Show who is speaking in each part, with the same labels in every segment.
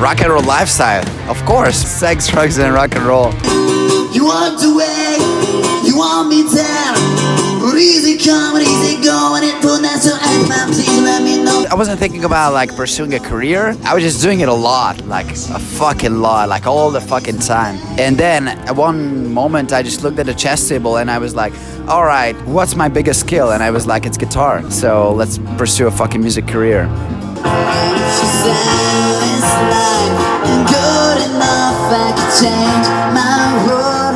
Speaker 1: Rock and roll lifestyle, of course. Sex, drugs, and rock and roll.
Speaker 2: You want the way, you want me down. But easy come and easy go, and it put that so please let me know.
Speaker 1: I wasn't thinking about like pursuing a career. I was just doing it a lot, like a fucking lot, like all the fucking time. And then at one moment I just looked at the chess table and I was like, all right, what's my biggest skill? And I was like, it's guitar. So let's pursue a fucking music career.
Speaker 2: She said it's life and good enough. I could change my world,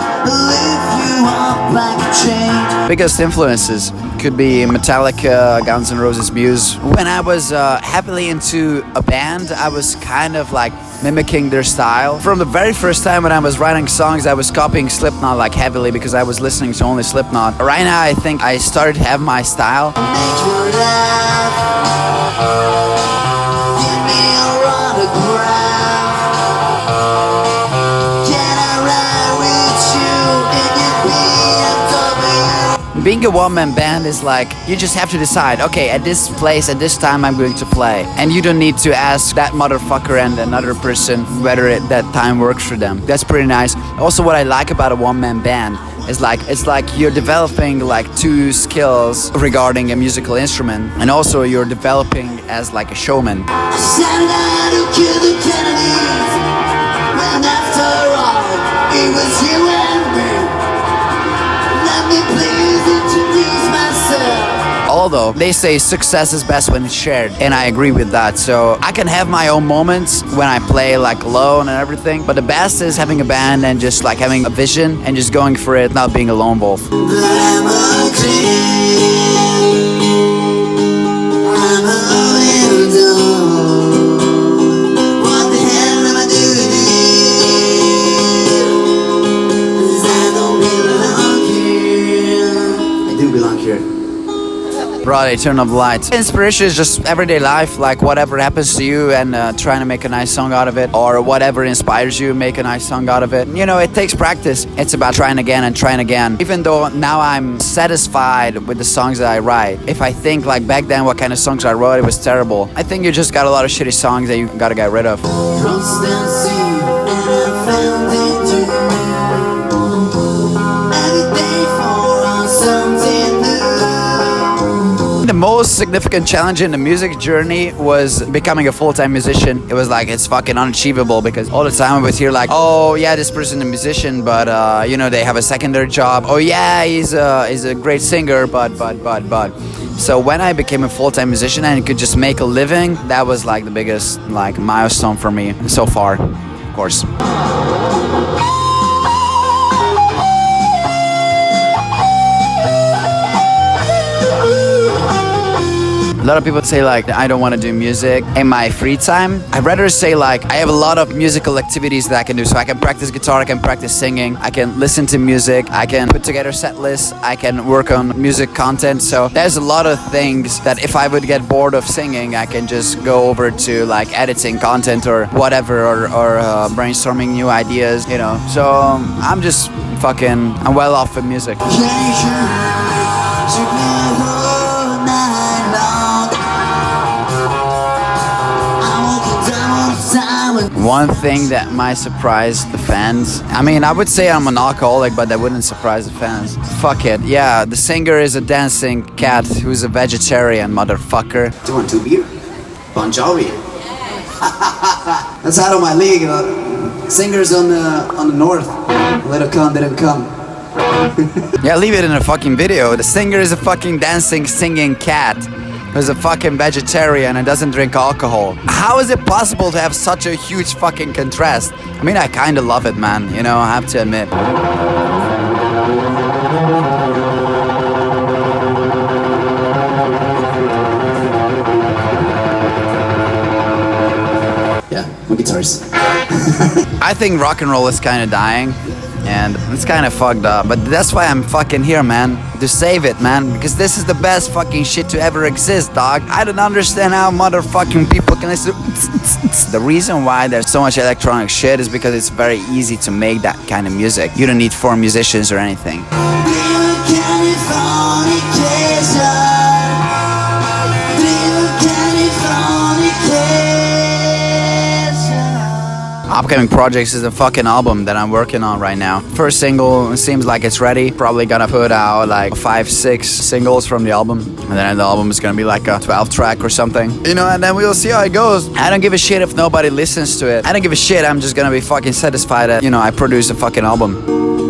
Speaker 2: lift you up like a change.
Speaker 1: Biggest influences could be Metallica, Guns N' Roses, Muse. When I was heavily into a band, I was kind of like mimicking their style. From the very first time when I was writing songs, I was copying Slipknot like heavily because I was listening to only Slipknot. Right now I think I started to have my style. Being a one-man band is like, you just have to decide, okay, at this place, at this time I'm going to play. And you don't need to ask that motherfucker and another person whether that time works for them. That's pretty nice. Also, what I like about a one-man band is like, it's like you're developing like two skills regarding a musical instrument, and also you're developing as like a showman.
Speaker 2: It was you and me. Let me please introduce myself.
Speaker 1: Although they say success is best when it's shared, and I agree with that. So I can have my own moments when I play like alone and everything, but the best is having a band and just like having a vision and just going for it, not being a lone wolf.
Speaker 2: But I'm a I'm a little dumb. What the hell am I doing here? 'Cause I don't belong here. I do belong here.
Speaker 1: Brother, turn off the lights. Inspiration is just everyday life, like whatever happens to you and trying to make a nice song out of it, or whatever inspires you, make a nice song out of it. You know, it takes practice. It's about trying again and trying again. Even though now I'm satisfied with the songs that I write, if I think like back then what kind of songs I wrote, it was terrible. I think you just got a lot of shitty songs that you gotta get rid of.
Speaker 2: Constancy, and I found it too. Every day for something new.
Speaker 1: The most significant challenge in the music journey was becoming a full-time musician. It was like, it's fucking unachievable because all the time I would hear like, oh yeah, this person's a musician, but you know, they have a secondary job. Oh yeah, he's a great singer, but. So when I became a full-time musician and could just make a living, that was like the biggest like milestone for me so far, of course. A lot of people say like, I don't want to do music in my free time. I'd rather say like, I have a lot of musical activities that I can do. So I can practice guitar, I can practice singing, I can listen to music, I can put together set lists, I can work on music content. So there's a lot of things that if I would get bored of singing, I can just go over to like editing content or whatever, or brainstorming new ideas, you know. So I'm just I'm well off with music. One thing that might surprise the fans, I mean, I would say I'm an alcoholic, but that wouldn't surprise the fans. Fuck it, yeah, the singer is a dancing cat who's a vegetarian, motherfucker.
Speaker 3: Do you want 2 beer? Bon Jovi. That's out of my league. Singers on the north. Let it come.
Speaker 1: Yeah, leave it in a fucking video. The singer is a fucking dancing, singing cat who's a fucking vegetarian and doesn't drink alcohol. How is it possible to have such a huge fucking contrast? I mean, I kinda love it, man, you know, I have to admit.
Speaker 3: Yeah, my guitars.
Speaker 1: I think rock and roll is kinda dying. And it's kind of fucked up, but that's why I'm fucking here, man, to save it, man, because this is the best fucking shit to ever exist, dog. I don't understand how motherfucking people can listen. The reason why there's so much electronic shit is because it's very easy to make that kind of music. You don't need 4 musicians or anything. upcoming projects is the fucking album that I'm working on right now. First single seems like it's ready. Probably gonna put out like 5-6 singles from the album, and then the album is gonna be like a 12 track or something, you know, and then we'll see how it goes. I don't give a shit if nobody listens to it. I don't give a shit. I'm just gonna be fucking satisfied that, you know, I produced a fucking album.